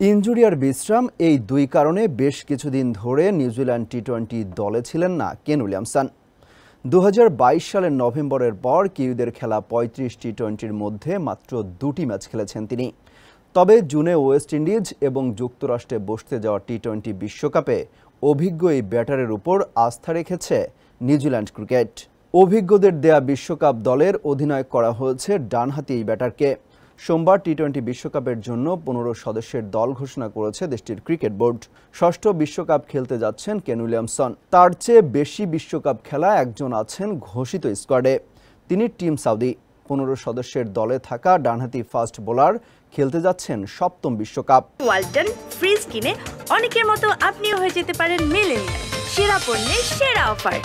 Injury আর বিশ্রাম এই দুই কারণে বেশ কিছুদিন ধরে নিউজিল্যান্ড টি-20 দলে ছিলেন না কেন উইলিয়ামসন। 2022 সালের নভেম্বরের পর কিউইদের খেলা 35 টি-20-র মধ্যে মাত্র 2টি ম্যাচ খেলেছেন তিনি। তবে জুনে ওয়েস্ট ইন্ডিজ এবং যুক্তরাষ্ট্রে বসতে যাওয়া টি-20 বিশ্বকাপে অভিজ্ঞ এই ব্যাটারের উপর আস্থা রেখেছে নিউজিল্যান্ড ক্রিকেট। অভিজ্ঞদের দেয়া বিশ্বকাপ দলের অধিনায়ক করা হয়েছে ডানহাতি এই ব্যাটারকে। সোমবার টি-20 বিশ্বকাপের জন্য 15 সদস্যের দল ঘোষণা করেছে দেশটির ক্রিকেট বোর্ড। ষষ্ঠ বিশ্বকাপ খেলতে যাচ্ছেন কেন উইলিয়ামসন। তার চেয়ে বেশি বিশ্বকাপ খেলা একজন আছেন ঘোষিত স্কোয়াডে, তিনি টিম সাউদি। 15 সদস্যের দলে থাকা ডানহাতি ফাস্ট বোলার খেলতে যাচ্ছেন সপ্তম বিশ্বকাপ। ওয়ালটন ফ্রিজ কিনে অনেকের মতো আপনিও হয়ে যেতে পারেন মিলেনিয়াল। সেরা পণ্যের সেরা অফার।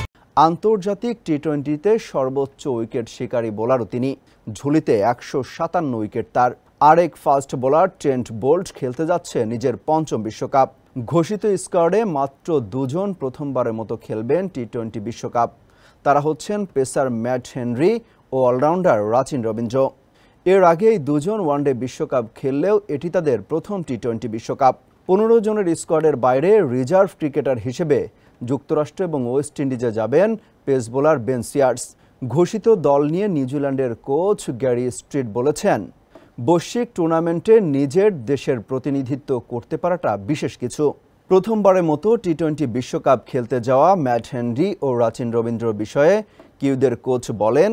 আন্তর্জাতিক টি-20-তে সর্বোচ্চ উইকেট শিকারী বোলারও তিনি। ঝুলিতে 157 উইকেট তার। আরেক ফাস্ট বোলার ট্রেন্ট বোল্ট খেলতে যাচ্ছে নিজের পঞ্চম বিশ্বকাপ। ঘোষিত স্কোয়াডে মাত্র দুজন প্রথমবারের মতো খেলবেন টি-20 বিশ্বকাপ। তারা হচ্ছেন পেসার ম্যাট হেনরি ও অলরাউন্ডার রাচিন রবীন্দ্র। এর আগে এই দুজন ওয়ানডে বিশ্বকাপ খেললেও এটি তাদের প্রথম টি-20 বিশ্বকাপ। 15 জনের স্কোয়াডের বাইরে রিজার্ভ ক্রিকেটার হিসেবে যুক্তরাষ্ট্র এবং ওয়েস্ট ইন্ডিজে যাবেন পেস বোলার বেন সিয়ার্স। ঘোষিত দল নিয়ে নিউজিল্যান্ডের কোচ গ্যারি স্ট্রিট বলেছেন, বৈশ্বিক টুর্নামেন্টে নিজের দেশের প্রতিনিধিত্ব করতে পারাটা বিশেষ কিছু। প্রথমবারের মতো টি-20 বিশ্বকাপ খেলতে যাওয়া ম্যাট হেনরি ও রাচিন রবীন্দ্র বিষয়ে কিউইদের কোচ বলেন,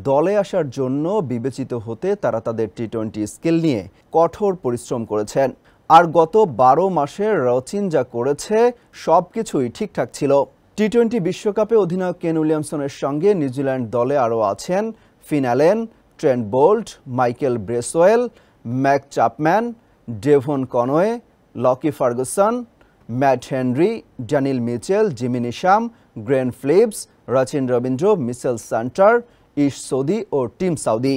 দলে আসার জন্য বিবেচিত হতে তারা তাদের টি-20 স্কিল নিয়ে কঠোর পরিশ্রম করেছেন। আর গত 12 মাসে রাচিন যা করেছে সবকিছুই ঠিকঠাক ছিল। টি-20 বিশ্বকাপে অধিনায়ক কেন উইলিয়ামসনের সঙ্গে নিউজিল্যান্ড দলে আরও আছেন Finn Allen, Trent Boult, Michael Bracewell, Mark Chapman, Devon Conway, Lockie Ferguson, Matt Henry, Daniel Mitchell, Jimmy Neesham, Glenn Phillips, Rachin Ravindra, Mitchell Santner, Ish Sodhi ও টিম সাউদি।